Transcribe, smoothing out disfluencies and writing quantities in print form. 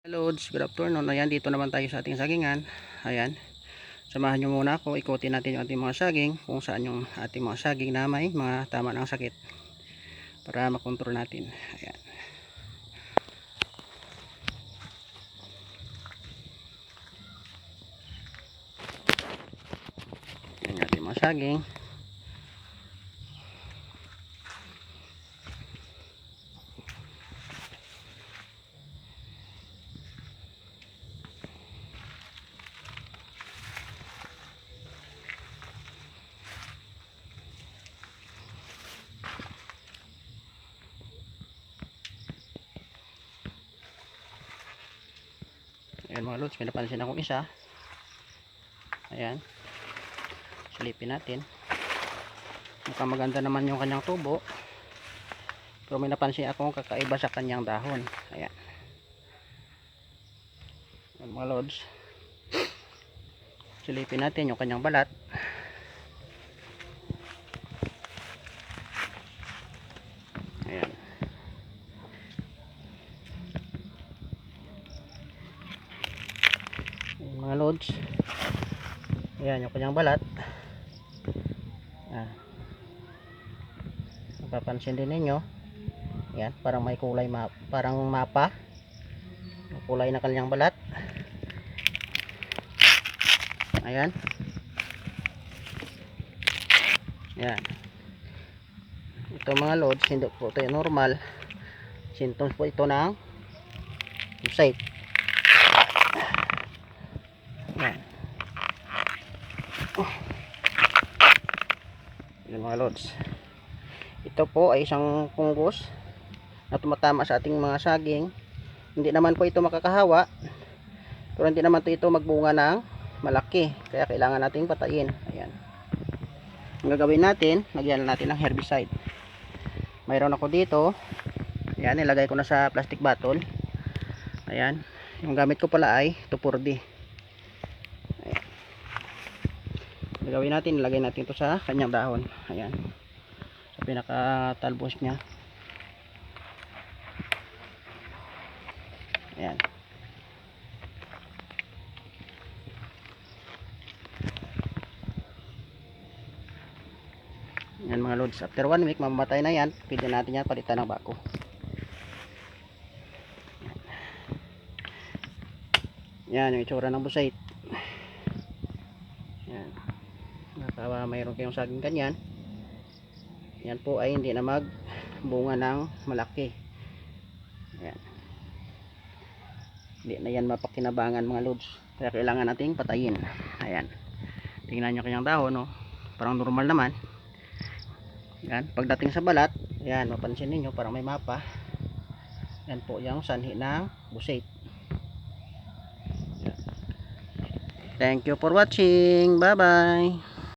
Hello, good afternoon. Ayan, dito naman tayo sa ating sagingan. Ayan, samahan nyo muna ako. Ikutin natin yung ating mga saging, kung saan yung ating mga saging na may mga tama ng sakit, para makontrol natin. Ayan, ayan yung ating mga saging. Ayan mga lods, may napansin akong isa. Ayan, silipin natin. Mukhang maganda naman yung kanyang tubo, pero may napansin akong kakaiba sa kanyang dahon. Ayan, ayan mga lods, silipin natin yung kanyang balat. Ayan, mga lods, ayan yung kanyang balat. Mapapansin din ninyo, ayan, parang may kulay parang mapa, yung kulay na kanyang balat. Ayan, ayan, ito mga loads, hindi po ito normal, symptoms po ito ng site. Ayan, yung mga loads, ito po ay isang fungus na tumatama sa ating mga saging. Hindi naman po ito makakahawa, pero hindi naman ito magbunga ng malaki, kaya kailangan nating patayin. Ayan, ang gagawin natin, lagyan natin ng herbicide. Mayroon ako dito, ayan, nilagay ko na sa plastic bottle. Ayan, yung gamit ko pala ay 2,4-D. Ayan, gagawin natin, ilagay natin ito sa kanyang dahon. Ayan, sa pinakatalbos nya. Ayan, yan mga loads, after 1 week mamamatay na yan. Pwede natin yan palitan ng bako. Yan yung itsura ng busait. Yan, nakawa mayroon kayong saging ganyan, yan po ay hindi na magbunga ng malaki. Ayan, hindi na yan mapakinabangan mga loads, kaya kailangan nating patayin. Ayan, tingnan nyo kanyang dahon, no? Parang normal naman. Yan, pagdating sa balat, yan, mapansin niyo parang may mapa. Yan po yung sanhi ng busait. Thank you for watching. Bye bye.